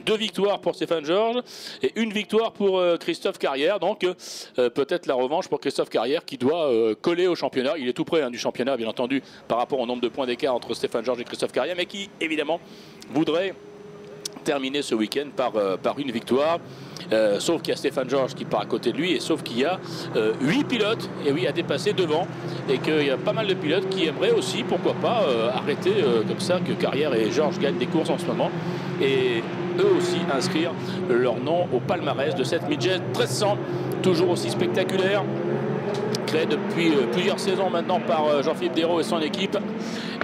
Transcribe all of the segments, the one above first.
2 victoires pour Stéphane Georges et 1 victoire pour Christophe Carrière. Donc peut-être la revanche pour Christophe Carrière qui doit coller au championnat. Il est tout près du championnat, bien entendu, par rapport au nombre de points d'écart entre Stéphane Georges et Christophe Carrière, mais qui, évidemment, voudrait terminer ce week-end par une victoire. Sauf qu'il y a Stéphane Georges qui part à côté de lui, et sauf qu'il y a 8 pilotes et oui, à dépasser devant, et qu'il y a pas mal de pilotes qui aimeraient aussi, pourquoi pas, arrêter comme ça, que Carrière et Georges gagnent des courses en ce moment, et eux aussi inscrire leur nom au palmarès de cette Midget 1300, toujours aussi spectaculaire, créé depuis plusieurs saisons maintenant par Jean-Philippe Desraux et son équipe,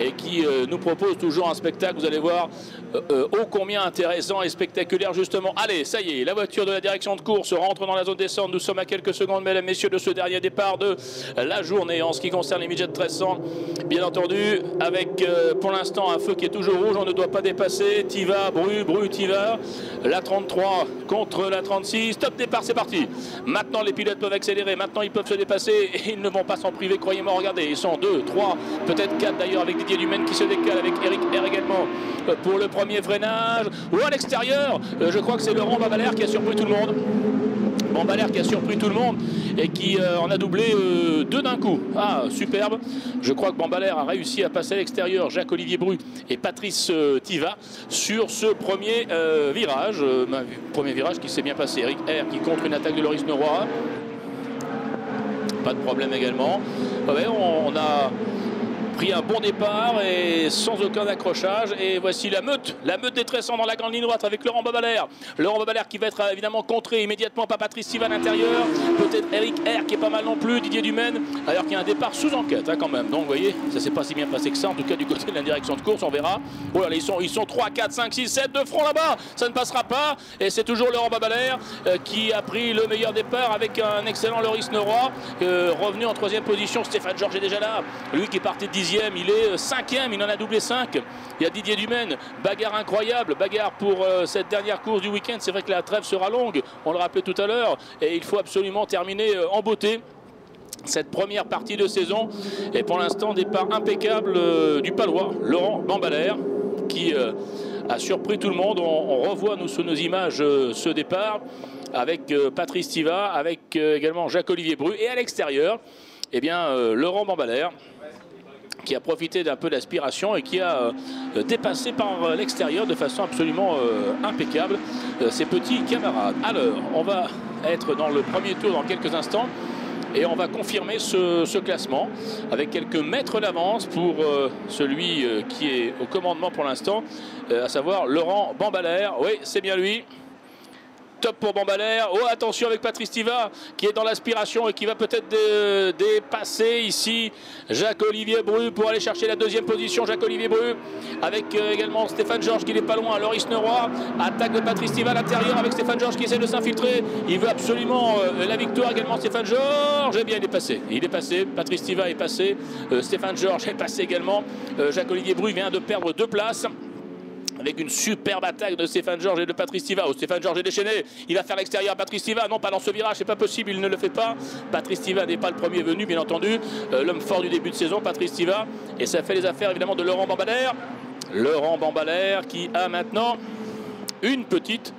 et qui nous propose toujours un spectacle, vous allez voir, ô combien intéressant et spectaculaire justement. Allez, ça y est, la voiture de la direction de course rentre dans la zone descente. Nous sommes à quelques secondes, mesdames, messieurs, de ce dernier départ de la journée en ce qui concerne les Midget 1300. Bien entendu, avec pour l'instant un feu qui est toujours rouge, on ne doit pas dépasser. Tiva, Bru, Tiva. La 33 contre la 36. Top départ, c'est parti. Maintenant, les pilotes peuvent accélérer. Maintenant, ils peuvent se dépasser et ils ne vont pas s'en priver, croyez-moi. Regardez, ils sont 2, 3, peut-être 4 d'ailleurs, avec Didier Dumaine qui se décale, avec Eric R également pour le premier freinage. Ou à l'extérieur, je crois que c'est Laurent Babalère qui a surpris tout le monde. Babalère qui a surpris tout le monde et qui en a doublé 2 d'un coup. Ah, superbe. Je crois que Babalère a réussi à passer à l'extérieur Jacques-Olivier Bru et Patrice Tiva sur ce premier virage. Premier virage qui s'est bien passé. Eric R qui contre une attaque de Loris Neuroy. Pas de problème également. Ouais, on a pris un bon départ et sans aucun accrochage, et voici la meute des 1300 dans la grande ligne droite avec Laurent Babalère qui va être évidemment contré immédiatement par Patrice Tiva à l'intérieur, peut-être Eric R qui est pas mal non plus, Didier Dumaine, alors qu'il y a un départ sous enquête quand même, donc vous voyez, ça s'est pas si bien passé que ça, en tout cas du côté de la direction de course, on verra. Oh là, ils sont 3, 4, 5, 6, 7 de front là-bas, ça ne passera pas, et c'est toujours Laurent Babalère qui a pris le meilleur départ avec un excellent Loris Neuroy, revenu en 3e position. Stéphane Georges est déjà là, lui qui est parti de 10e, il est 5e, il en a doublé 5. Il y a Didier Dumaine, bagarre incroyable, bagarre pour cette dernière course du week-end. C'est vrai que la trêve sera longue, on le rappelait tout à l'heure, et il faut absolument terminer en beauté cette première partie de saison. Et pour l'instant, départ impeccable du Palois, Laurent Babalère, qui a surpris tout le monde. On revoit nous sous nos images ce départ avec Patrice Tiva, avec également Jacques-Olivier Bru, et à l'extérieur, eh bien, Laurent Babalère, qui a profité d'un peu d'aspiration et qui a dépassé par l'extérieur de façon absolument impeccable ses petits camarades. Alors, on va être dans le premier tour dans quelques instants et on va confirmer ce classement avec quelques mètres d'avance pour celui qui est au commandement pour l'instant, à savoir Laurent Babalère. Oui, c'est bien lui. Top pour Babalère. Oh, attention avec Patrice Tiva qui est dans l'aspiration et qui va peut-être dépasser ici Jacques-Olivier Bru pour aller chercher la 2e position. Jacques-Olivier Bru avec également Stéphane Georges qui n'est pas loin. Loris Neuroy, attaque de Patrice Tiva à l'intérieur avec Stéphane Georges qui essaie de s'infiltrer. Il veut absolument la victoire également. Stéphane Georges, eh bien il est passé. Il est passé. Patrice Tiva est passé. Stéphane Georges est passé également. Jacques-Olivier Bru vient de perdre 2 places. Avec une superbe attaque de Stéphane Georges et de Patrice Tiva. Oh, Stéphane Georges est déchaîné. Il va faire l'extérieur. Patrice Tiva, non, pas dans ce virage, c'est pas possible, il ne le fait pas. Patrice Tiva n'est pas le premier venu, bien entendu. L'homme fort du début de saison, Patrice Tiva. Et ça fait les affaires, évidemment, de Laurent Babalère. Laurent Babalère qui a maintenant une petite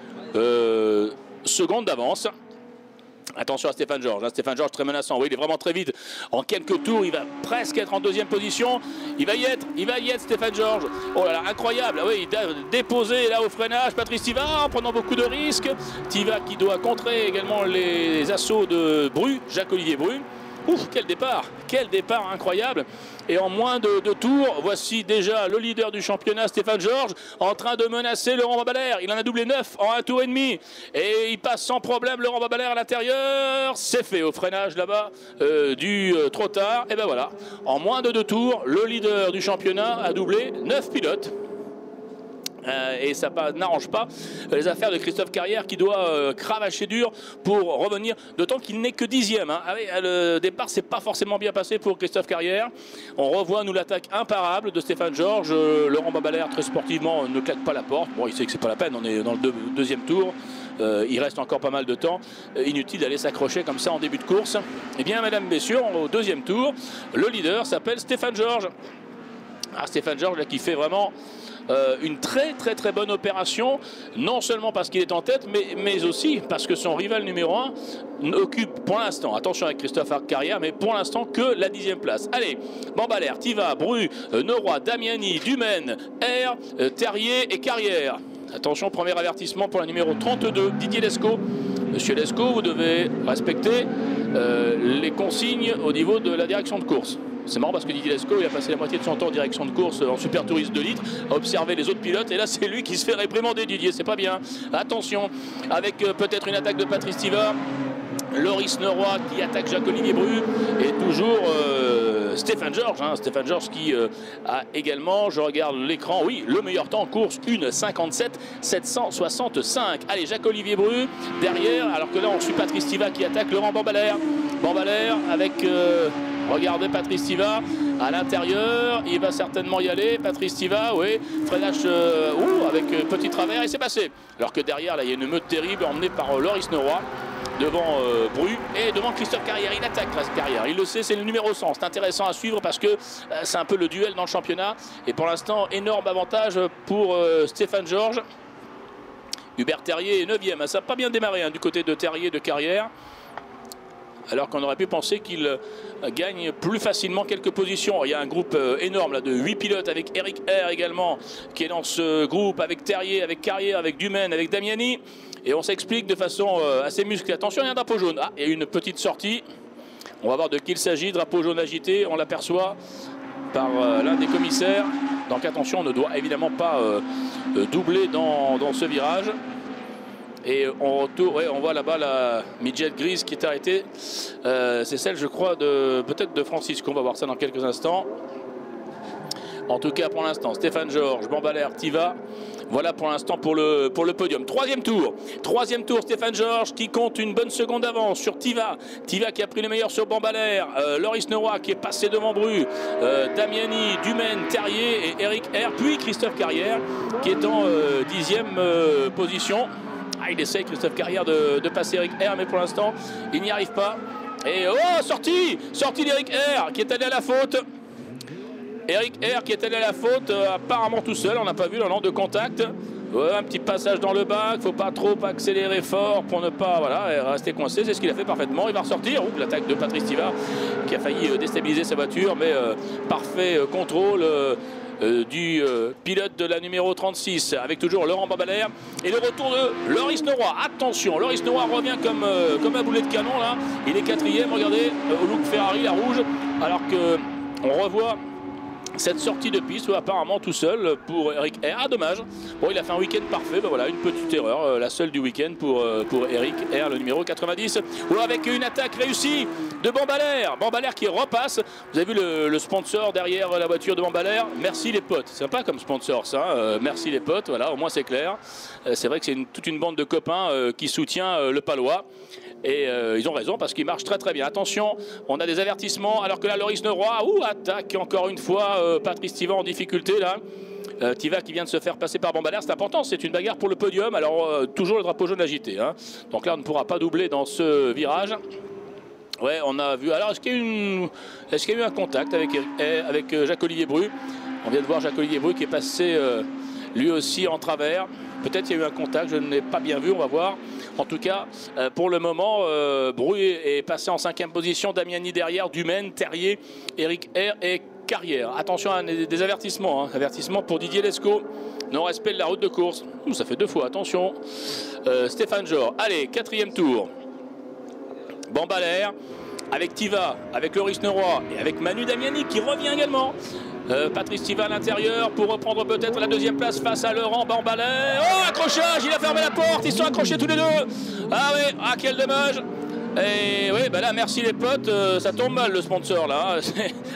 seconde d'avance. Attention à Stéphane Georges, Stéphane Georges très menaçant, oui il est vraiment très vite, en quelques tours il va presque être en 2e position, il va y être Stéphane Georges, oh là là incroyable, oui il a déposé là au freinage, Patrice Tiva en prenant beaucoup de risques, Tiva qui doit contrer également les assauts de Bru, Jacques-Olivier Bru. Ouf, quel départ incroyable. Et en moins de 2 tours, voici déjà le leader du championnat, Stéphane Georges, en train de menacer Laurent Babalère. Il en a doublé 9 en 1 tour et demi. Et il passe sans problème Laurent Babalère à l'intérieur. C'est fait au freinage là-bas du trop tard. Et ben voilà, en moins de 2 tours, le leader du championnat a doublé 9 pilotes. Et ça n'arrange pas les affaires de Christophe Carrière qui doit cravacher dur pour revenir, d'autant qu'il n'est que 10e. Hein. Le départ s'est pas forcément bien passé pour Christophe Carrière. On revoit nous l'attaque imparable de Stéphane Georges. Laurent Babalère très sportivement ne claque pas la porte. Bon, il sait que c'est pas la peine, on est dans le 2e tour. Il reste encore pas mal de temps. Inutile d'aller s'accrocher comme ça en début de course. Eh bien, mesdames, messieurs, au 2e tour, le leader s'appelle Stéphane Georges. Ah, Stéphane Georges là, qui fait vraiment une très bonne opération, non seulement parce qu'il est en tête, mais aussi parce que son rival numéro 1 occupe pour l'instant, attention avec Christophe Carrière, mais pour l'instant que la 10e place. Allez, Bambalère, Tiva, Bru, Noroy, Damiani, Dumaine, R, Terrier et Carrière. Attention, premier avertissement pour la numéro 32, Didier Lescaut. Monsieur Lescaut, vous devez respecter les consignes au niveau de la direction de course. C'est marrant parce que Didier Lescaut, il a passé la moitié de son temps en direction de course en super touriste 2 litres, à observer les autres pilotes, et là c'est lui qui se fait réprimander. Didier, c'est pas bien. Attention, avec peut-être une attaque de Patrice Tiva, Loris Noroy qui attaque Jacques-Olivier Bru, et toujours Stéphane Georges, Stéphane Georges qui a également, je regarde l'écran, oui, le meilleur temps en course, 1,57,765. Allez, Jacques-Olivier Bru derrière, alors que là on suit Patrice Tiva qui attaque Laurent Bambalère. Bambalère avec, regardez Patrice Tiva à l'intérieur, il va certainement y aller. Patrice Tiva, oui, freinage avec petit travers, et c'est passé. Alors que derrière, là, il y a une meute terrible emmenée par Loris Noroy devant Bru et devant Christophe Carrière. Il attaque Carrière, il le sait, c'est le numéro 100. C'est intéressant à suivre parce que c'est un peu le duel dans le championnat. Et pour l'instant, énorme avantage pour Stéphane Georges. Hubert Terrier est 9e. Ça n'a pas bien démarré du côté de Terrier de Carrière. Alors qu'on aurait pu penser qu'il gagne plus facilement quelques positions. Il y a un groupe énorme là, de 8 pilotes avec Eric R également qui est dans ce groupe, avec Terrier, avec Carrière, avec Dumaine, avec Damiani. Et on s'explique de façon assez musclée. Attention, il y a un drapeau jaune. Ah, il y a une petite sortie. On va voir de qui il s'agit. Drapeau jaune agité, on l'aperçoit par l'un des commissaires. Donc attention, on ne doit évidemment pas doubler dans ce virage. Et on voit là-bas la midget grise qui est arrêtée. C'est celle, je crois, peut-être de Francis. On va voir ça dans quelques instants. En tout cas, pour l'instant, Stéphane Georges, Bambalère, Tiva. Voilà pour l'instant pour le podium. Troisième tour, Stéphane Georges qui compte une bonne seconde d'avance sur Tiva. Tiva qui a pris le meilleur sur Bambalère. Loris Noroy qui est passé devant Bru. Damiani, Dumaine, Terrier et Eric R. Puis Christophe Carrière qui est en 10e position. Il essaie, Christophe Carrière, de passer Eric R, mais pour l'instant, il n'y arrive pas. Et sortie d'Eric R qui est allé à la faute. Eric R qui est allé à la faute, apparemment tout seul, on n'a pas vu le nombre de contact. Un petit passage dans le bac, il ne faut pas trop accélérer fort pour ne pas rester coincé. C'est ce qu'il a fait parfaitement. Il va ressortir. L'attaque de Patrice Tiva qui a failli déstabiliser sa voiture, mais parfait contrôle du pilote de la numéro 36 avec toujours Laurent Bambalère et le retour de Loris Noroy. Attention, Loris Noroy revient comme un boulet de canon là. Il est 4e, regardez, au look Ferrari, la rouge, alors que on revoit cette sortie de piste apparemment tout seul pour Eric R. Ah, dommage. Bon, il a fait un week-end parfait. Voilà, une petite erreur, la seule du week-end pour Eric R, le numéro 90. Ou avec une attaque réussie de Bambalère. Bambalère qui repasse. Vous avez vu le sponsor derrière la voiture de Bambalère. Merci les potes. C'est sympa comme sponsor ça. Merci les potes. Voilà, au moins c'est clair. C'est vrai que c'est toute une bande de copains qui soutient le Palois. Et ils ont raison parce qu'il marche très bien. Attention, on a des avertissements alors que là Loris Noroy attaque encore une fois Patrice Tiva en difficulté là. Tiva qui vient de se faire passer par Bambalère, c'est important, c'est une bagarre pour le podium. Alors toujours le drapeau jaune agité. Donc là on ne pourra pas doubler dans ce virage. Ouais, on a vu. Alors est-ce qu'il y a eu un contact avec Jacques-Olivier Bru? On vient de voir Jacques-Olivier Bru qui est passé lui aussi en travers. Peut-être qu'il y a eu un contact, je ne l'ai pas bien vu, on va voir. En tout cas, pour le moment, Bru est passé en 5e position, Damiani derrière, Dumaine, Terrier, Eric R et Carrière. Attention à des avertissements, avertissement pour Didier Lescaut, non-respect de la route de course. Ça fait 2 fois, attention. Stéphane Georges, allez, 4e tour. Bambalère, avec Tiva, avec Loris Noroy et avec Manu Damiani qui revient également. Patrice Tiva à l'intérieur pour reprendre peut-être la 2e place face à Laurent Bambalère. Oh, accrochage, il a fermé la porte, ils sont accrochés tous les deux. Ah oui, quel dommage. Et oui, là, merci les potes, ça tombe mal le sponsor là.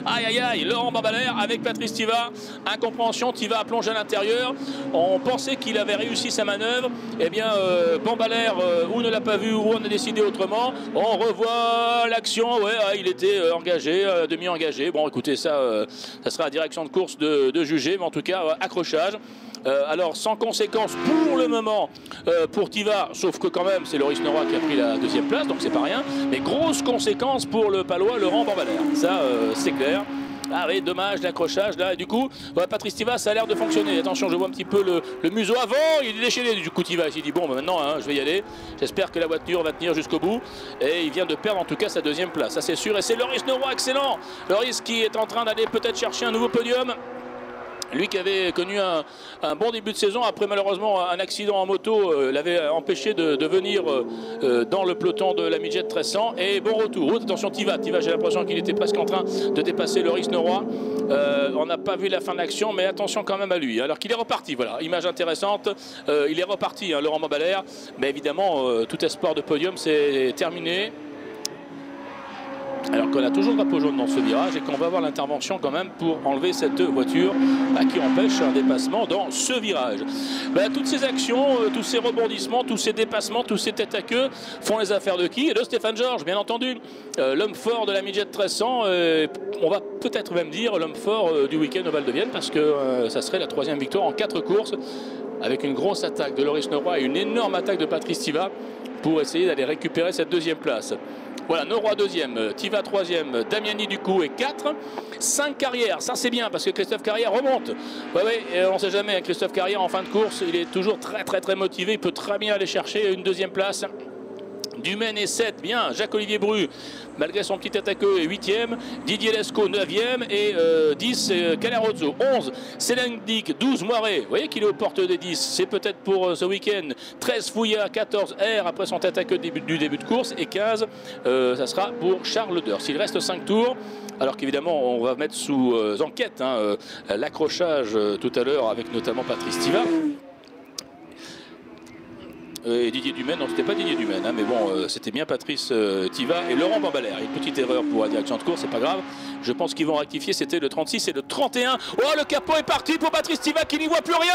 Aïe, Laurent Bambalère avec Patrice Tiva. Incompréhension, Tiva a plongé à l'intérieur. On pensait qu'il avait réussi sa manœuvre. Eh bien, Bambalère, ou ne l'a pas vu, ou on a décidé autrement. On revoit l'action. Il était engagé, demi-engagé. Bon, écoutez, ça sera la direction de course de juger, mais en tout cas, accrochage. Alors sans conséquence pour le moment pour Tiva, sauf que quand même c'est Loris Noroy qui a pris la 2e place, donc c'est pas rien, mais grosse conséquence pour le Palois Laurent Bambalère, ça c'est clair. Ah oui, dommage l'accrochage là, et du coup, ouais, Patrice Tiva, ça a l'air de fonctionner. Attention, je vois un petit peu le museau avant, il est déchaîné. Du coup, Tiva, il s'est dit bon, bah, maintenant, hein, je vais y aller. J'espère que la voiture va tenir jusqu'au bout. Et il vient de perdre en tout cas sa deuxième place, ça c'est sûr. Et c'est Loris Neuroy, excellent. Loris qui est en train d'aller peut-être chercher un nouveau podium. Lui qui avait connu un bon début de saison, après malheureusement un accident en moto l'avait empêché de venir dans le peloton de la Midget 1300. Et bon retour. Attention Tiva, j'ai l'impression qu'il était presque en train de dépasser Loris Neuroy. On n'a pas vu la fin de l'action, mais attention quand même à lui. Alors qu'il est reparti, voilà, image intéressante. Il est reparti, hein, Laurent Mabalaire. Mais évidemment, tout espoir de podium, c'est terminé. Alors qu'on a toujours le drapeau jaune dans ce virage et qu'on va avoir l'intervention quand même pour enlever cette voiture qui empêche un dépassement dans ce virage. Toutes ces actions, tous ces rebondissements, tous ces dépassements, tous ces têtes à queue font les affaires de qui? De Stéphane Georges, bien entendu. L'homme fort de la Midget 1300, on va peut-être même dire l'homme fort du week-end au Val de Vienne, parce que ça serait la 3e victoire en 4 courses, avec une grosse attaque de Loris Neuroy et une énorme attaque de Patrice Tiva pour essayer d'aller récupérer cette 2e place. Voilà, Neuroy 2e, Tiva 3e, Damiani du coup est 4. 5 Carrière, ça c'est bien parce que Christophe Carrière remonte. On ne sait jamais, Christophe Carrière en fin de course, il est toujours très motivé, il peut très bien aller chercher une 2e place. Dumaine est 7, bien. Jacques-Olivier Bru, malgré son petit attaqueux, est 8e. Didier Lescaut, 9e. Et 10, Calarozzo. 11, Céline Dick. 12, Moiré. Vous voyez qu'il est aux portes des 10. C'est peut-être pour ce week-end. 13, Fouillat. 14, R, après son attaqueux du début de course. Et 15, ça sera pour Charles Durst. Il reste 5 tours. Alors qu'évidemment, on va mettre sous enquête l'accrochage tout à l'heure avec notamment Patrice Tiva. Et Didier Dumaine, non c'était pas Didier Dumaine, hein, mais bon c'était bien Patrice Tiva et Laurent Bambalère. Une petite erreur pour la direction de course, c'est pas grave. Je pense qu'ils vont rectifier, c'était le 36 et le 31. Oh, le capot est parti pour Patrice Tiva qui n'y voit plus rien.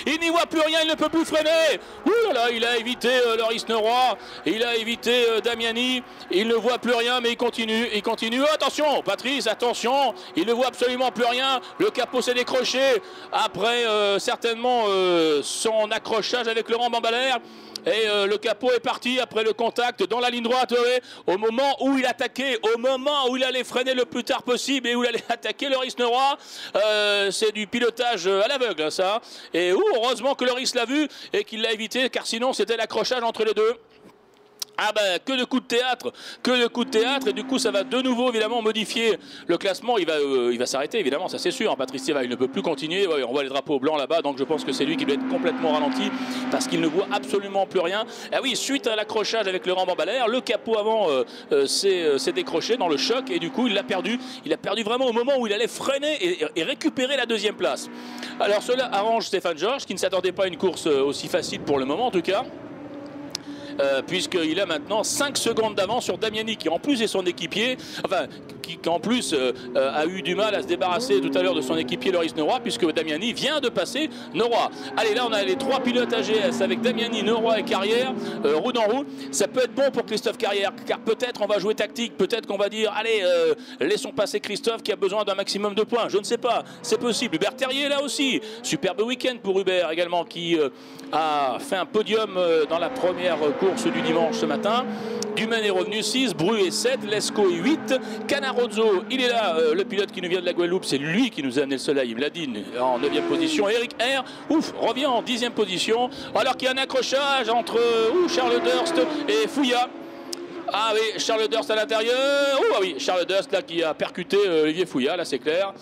Il n'y voit plus rien, il ne peut plus freiner. Ouh là là, il a évité Loris Neuroy, il a évité Damiani. Il ne voit plus rien, mais il continue. Oh, attention, Patrice, attention, il ne voit absolument plus rien. Le capot s'est décroché après certainement son accrochage avec Laurent Bambalère. Et le capot est parti après le contact dans la ligne droite, au moment où il attaquait, au moment où il allait freiner le plus tard possible et où il allait attaquer Loris Neuroy. C'est du pilotage à l'aveugle, ça. Et heureusement que Loris l'a vu et qu'il l'a évité, car sinon c'était l'accrochage entre les deux. Ah ben, que de coups de théâtre, et du coup ça va de nouveau évidemment modifier le classement. Il va s'arrêter évidemment, ça c'est sûr. Patrice Tiva, il ne peut plus continuer. Ouais, on voit les drapeaux blancs là-bas, donc je pense que c'est lui qui doit être complètement ralenti parce qu'il ne voit absolument plus rien. Ah oui, suite à l'accrochage avec Laurent Bambalère, le capot avant s'est décroché dans le choc et du coup il l'a perdu. Il a perdu vraiment au moment où il allait freiner et récupérer la 2e place. Alors cela arrange Stéphane Georges qui ne s'attendait pas à une course aussi facile pour le moment en tout cas. Puisqu'il a maintenant 5 secondes d'avance sur Damiani qui en plus est son équipier, enfin qui en plus a eu du mal à se débarrasser tout à l'heure de son équipier Loris Neuroy, puisque Damiani vient de passer Neuroy. Allez, là on a les 3 pilotes AGS avec Damiani, Neuroy et Carrière, roue dans roue. Ça peut être bon pour Christophe Carrière, car peut-être on va jouer tactique, peut-être qu'on va dire allez laissons passer Christophe qui a besoin d'un maximum de points, je ne sais pas, c'est possible. Hubert Terrier là aussi, superbe week-end pour Hubert également qui a fait un podium dans la première course du dimanche ce matin. Dumaine est revenu 6, Bru est 7, Lescaut est 8, Canarozzo, il est là, le pilote qui nous vient de la Guadeloupe, c'est lui qui nous a amené le soleil, il me l'a dit, en 9e position. Eric R, revient en 10e position, alors qu'il y a un accrochage entre Charles Durst et Fouillat. Ah oui, Charles Durst à l'intérieur. Ah oui, Charles Durst là qui a percuté Olivier Fouillat, là c'est clair.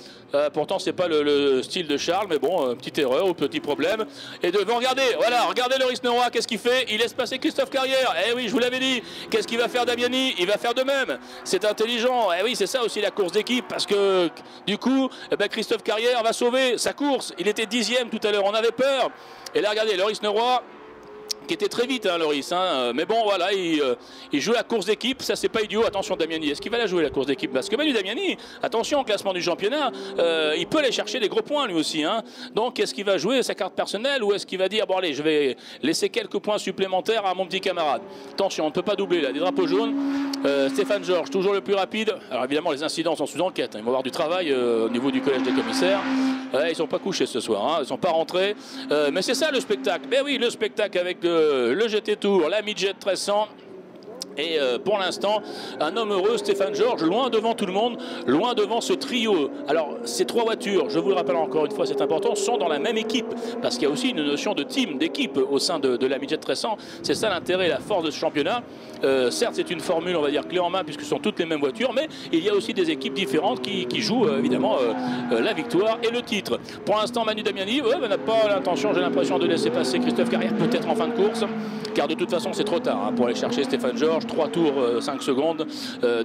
Pourtant c'est pas le style de Charles, mais bon, petite erreur ou petit problème. Et devant, regardez, voilà, regardez Loris Neuroy, qu'est-ce qu'il fait? Il laisse passer Christophe Carrière. Eh oui, je vous l'avais dit. Qu'est-ce qu'il va faire Damiani? Il va faire de même. C'est intelligent. Eh oui, c'est ça aussi la course d'équipe, parce que du coup, Christophe Carrière va sauver sa course. Il était 10e tout à l'heure, on avait peur. Et là, regardez, Loris Neuroy, qui était très vite, hein, Loris, hein, mais bon voilà, il joue la course d'équipe, ça c'est pas idiot. Attention Damiani, est-ce qu'il va la jouer la course d'équipe? Parce que Manu Damiani, attention au classement du championnat, il peut aller chercher des gros points lui aussi, hein. Donc est-ce qu'il va jouer sa carte personnelle ou est-ce qu'il va dire bon allez je vais laisser quelques points supplémentaires à mon petit camarade? Attention, on ne peut pas doubler là, des drapeaux jaunes. Stéphane Georges, toujours le plus rapide. Alors évidemment les incidents sont sous enquête, hein. Ils vont avoir du travail au niveau du collège des commissaires. Ils sont pas couchés ce soir, hein. Ils sont pas rentrés, mais c'est ça le spectacle. Ben oui, le spectacle avec le GT Tour, la Midget 1300 Et pour l'instant, un homme heureux, Stéphane Georges, loin devant tout le monde, loin devant ce trio. Alors, ces 3 voitures, je vous le rappelle encore une fois, c'est important, sont dans la même équipe. Parce qu'il y a aussi une notion de team, d'équipe au sein de la midget récent. C'est ça l'intérêt et la force de ce championnat. Certes, c'est une formule, on va dire, clé en main, puisque ce sont toutes les mêmes voitures, mais il y a aussi des équipes différentes qui jouent, évidemment, la victoire et le titre. Pour l'instant, Manu Damiani n'a pas l'intention, j'ai l'impression, de laisser passer Christophe Carrière, peut-être en fin de course, car de toute façon, c'est trop tard hein, pour aller chercher Stéphane Georges. 3 tours, 5 secondes.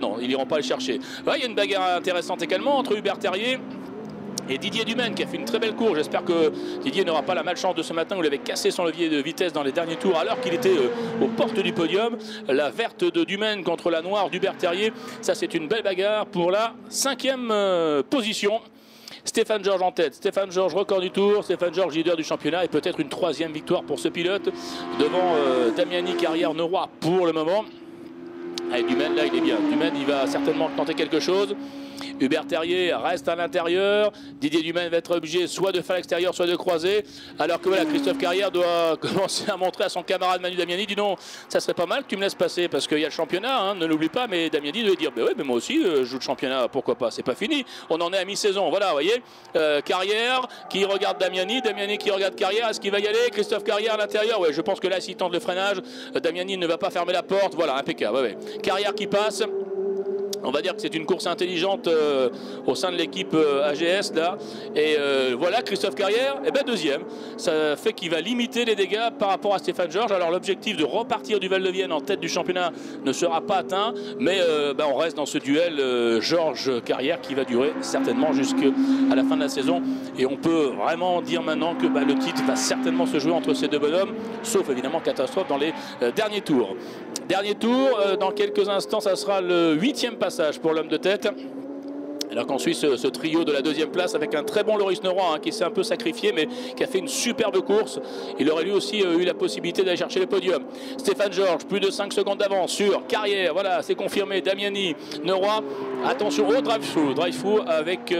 Non, ils n'iront pas le chercher. Il y a une bagarre intéressante également entre Hubert Terrier et Didier Dumaine qui a fait une très belle course. J'espère que Didier n'aura pas la malchance de ce matin où il avait cassé son levier de vitesse dans les derniers tours alors qu'il était aux portes du podium. La verte de Dumaine contre la noire d'Hubert Terrier. Ça, c'est une belle bagarre pour la 5e position. Stéphane Georges en tête, Stéphane Georges record du tour, Stéphane Georges leader du championnat et peut-être une 3e victoire pour ce pilote devant Damiani, Carrière, Neuroy pour le moment. Allez, Dumaine là il est bien, Dumaine il va certainement tenter quelque chose. Hubert Terrier reste à l'intérieur. Didier Dumaine va être obligé soit de faire l'extérieur, soit de croiser. Alors que voilà, Christophe Carrière doit commencer à montrer à son camarade Manu Damiani, dis non, ça serait pas mal que tu me laisses passer parce qu'il y a le championnat, hein, ne l'oublie pas. Mais Damiani doit dire, ouais, mais moi aussi, je joue le championnat, pourquoi pas, c'est pas fini. On en est à mi-saison, voilà, vous voyez. Carrière qui regarde Damiani, Damiani qui regarde Carrière, est-ce qu'il va y aller? Christophe Carrière à l'intérieur, ouais, je pense que là, s'il tente le freinage, Damiani ne va pas fermer la porte, voilà, impeccable, ouais. Carrière qui passe. On va dire que c'est une course intelligente au sein de l'équipe AGS là. Et voilà, Christophe Carrière, eh ben, 2e. Ça fait qu'il va limiter les dégâts par rapport à Stéphane Georges. Alors l'objectif de repartir du Val-de-Vienne en tête du championnat ne sera pas atteint. Mais ben, on reste dans ce duel Georges-Carrière qui va durer certainement jusqu'à la fin de la saison. Et on peut vraiment dire maintenant que ben, le titre va certainement se jouer entre ces 2 bonhommes. Sauf évidemment catastrophe dans les derniers tours. Dernier tour, dans quelques instants, ça sera le 8e passage pour l'homme de tête. Alors qu'on suit ce trio de la 2e place avec un très bon Loris Neuroy hein, qui s'est un peu sacrifié mais qui a fait une superbe course. Il aurait lui aussi eu la possibilité d'aller chercher le podium. Stéphane Georges, plus de 5 secondes d'avance sur Carrière, voilà, c'est confirmé. Damiani, Neuroy, attention au drive-through avec...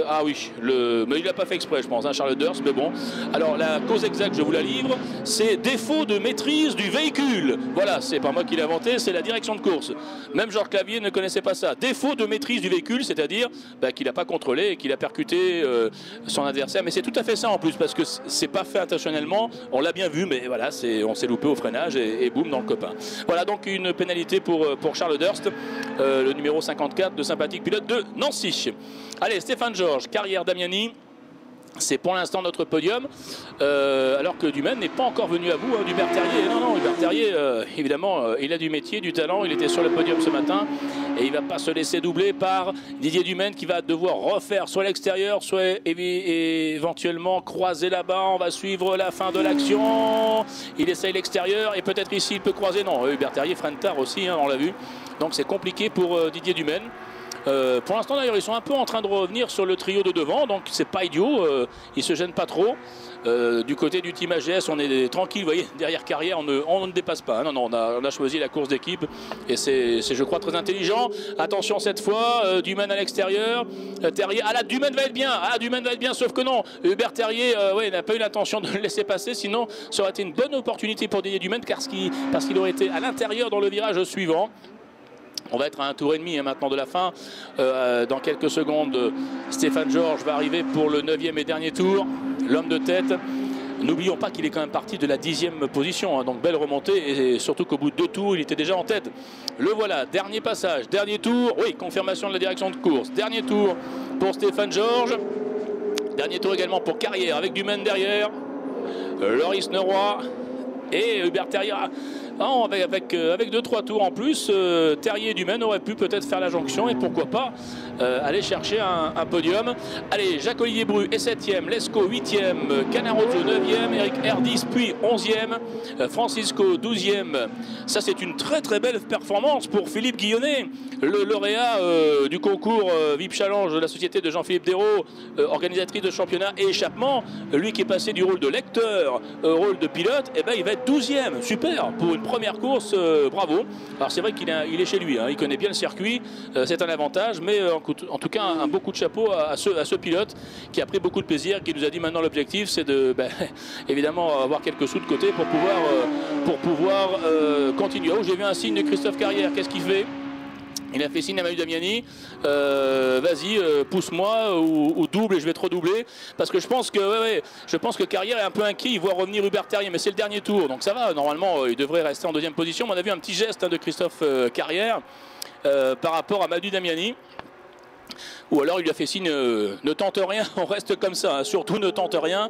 ah oui, mais il n'a pas fait exprès je pense, hein, Charles Durst, mais bon. Alors la cause exacte, je vous la livre, c'est défaut de maîtrise du véhicule. Voilà, c'est pas moi qui l'ai inventé, c'est la direction de course. Même Georges Clavier ne connaissait pas ça. Défaut de maîtrise du véhicule, c'est-à-dire bah, qu'il n'a pas contrôlé et qu'il a percuté son adversaire. Mais c'est tout à fait ça en plus, parce que c'est pas fait intentionnellement. On l'a bien vu, mais voilà, on s'est loupé au freinage et boum dans le copain. Voilà donc une pénalité pour Charles Durst, le numéro 54 de sympathique pilote de Nancy. Allez, Stéphane Georges, Carrière, Damiani. C'est pour l'instant notre podium, alors que Dumaine n'est pas encore venu à bout hein, d'Hubert Terrier. Non, Hubert Terrier, évidemment, il a du métier, du talent, il était sur le podium ce matin et il ne va pas se laisser doubler par Didier Dumaine qui va devoir refaire soit l'extérieur, soit éventuellement croiser là-bas. On va suivre la fin de l'action. Il essaye l'extérieur et peut-être ici il peut croiser. Non, Hubert Terrier freine tard aussi, hein, on l'a vu. Donc c'est compliqué pour Didier Dumaine. Pour l'instant d'ailleurs ils sont un peu en train de revenir sur le trio de devant, donc c'est pas idiot, ils se gênent pas trop. Du côté du team AGS on est tranquille, vous voyez, derrière Carrière on ne dépasse pas, non, on a choisi la course d'équipe et c'est je crois très intelligent. Attention cette fois, Dumaine à l'extérieur, Terrier, ah là Dumaine va être bien, sauf que non, Hubert Terrier ouais, n'a pas eu l'intention de le laisser passer, sinon ça aurait été une bonne opportunité pour Didier Dumaine parce qu'il aurait été à l'intérieur dans le virage suivant. On va être à un tour et demi hein, maintenant de la fin. Dans quelques secondes, Stéphane Georges va arriver pour le 9e et dernier tour. L'homme de tête. N'oublions pas qu'il est quand même parti de la 10e position. Hein, donc belle remontée et surtout qu'au bout de 2 tours, il était déjà en tête. Le voilà, dernier passage, dernier tour. Oui, confirmation de la direction de course. Dernier tour pour Stéphane Georges. Dernier tour également pour Carrière avec Dumaine derrière. Loris Neuroy et Hubert Terrier. Non, avec 2-3 tours en plus, Terrier et Dumaine auraient pu peut-être faire la jonction et pourquoi pas aller chercher un podium. Allez, Jacques-Olivier Bru est 7e, Lescaut 8e, Canarozzo 9e, Eric Herdis puis 11e, Francisco 12e. Ça c'est une très très belle performance pour Philippe Guillonnet, le lauréat du concours VIP Challenge de la société de Jean-Philippe Dérault, organisatrice de championnat et échappement. Lui qui est passé du rôle de lecteur au rôle de pilote, et ben, il va être 12e. Super pour une première course, bravo. Alors c'est vrai qu'il est chez lui, hein, il connaît bien le circuit, c'est un avantage, mais en tout cas un beau coup de chapeau à ce pilote qui a pris beaucoup de plaisir, qui nous a dit maintenant l'objectif c'est de évidemment avoir quelques sous de côté pour pouvoir continuer. Oh, j'ai vu un signe de Christophe Carrière, qu'est-ce qu'il fait? Il a fait signe à Manu Damiani, vas-y, pousse-moi ou double et je vais te redoubler. Parce que je pense que Carrière est un peu inquiet, il voit revenir Hubert Terrier, mais c'est le dernier tour. Donc ça va, normalement, il devrait rester en deuxième position. Mais on a vu un petit geste de Christophe Carrière par rapport à Manu Damiani. Ou alors il lui a fait signe, ne tente rien, on reste comme ça, hein. Surtout ne tente rien,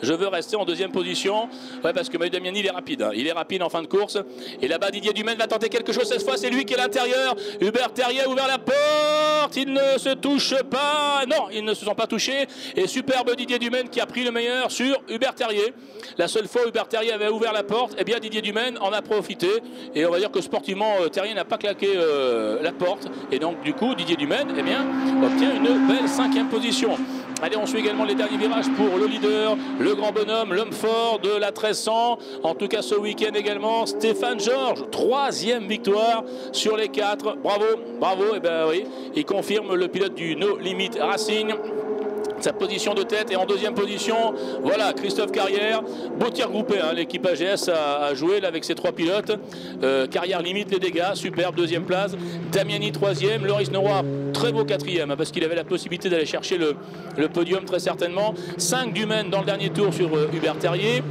je veux rester en deuxième position. Ouais, parce que Manu Damiani il est rapide, hein. Il est rapide en fin de course. Et là-bas Didier Dumaine va tenter quelque chose cette fois, c'est lui qui est à l'intérieur. Hubert Terrier a ouvert la porte, il ne se touche pas, non, ils ne se sont pas touchés. Et superbe Didier Dumaine qui a pris le meilleur sur Hubert Terrier. La seule fois où Hubert Terrier avait ouvert la porte, eh bien Didier Dumaine en a profité. Et on va dire que sportivement, Terrier n'a pas claqué la porte. Et donc du coup, Didier Dumaine, eh bien, obtient une belle 5e position. Allez, on suit également les derniers virages pour le leader, le grand bonhomme, l'homme fort de la 1300. En tout cas, ce week-end également, Stéphane Georges, 3e victoire sur les 4. Bravo, bravo. Et ben oui, il confirme le pilote du No Limit Racing. Sa position de tête et en deuxième position, voilà Christophe Carrière, beau tir groupé, hein, l'équipe AGS a joué là avec ses 3 pilotes. Carrière limite les dégâts, superbe deuxième place. Damiani 3e, Loris Neuroy très beau 4e hein, parce qu'il avait la possibilité d'aller chercher le podium très certainement. 5 Dumaine dans le dernier tour sur Hubert Terrier.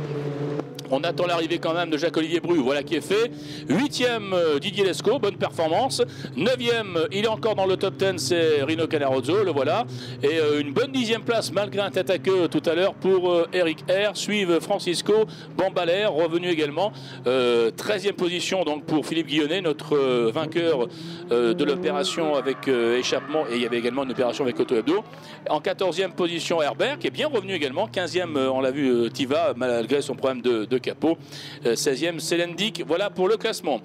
On attend l'arrivée quand même de Jacques-Olivier Bru, voilà qui est fait. 8e Didier Lescaut, bonne performance. 9e, il est encore dans le top 10, c'est Rino Canarozzo, le voilà. Et une bonne 10e place malgré un tête à queue tout à l'heure pour Eric R. Suivent Francisco Bambaler, revenu également. 13e position donc pour Philippe Guillonnet, notre vainqueur de l'opération avec échappement. Et il y avait également une opération avec Auto Hebdo. En 14e position Herbert, qui est bien revenu également. 15e, on l'a vu, Tiva, malgré son problème de capot. 16e, Céline Dick. Voilà pour le classement.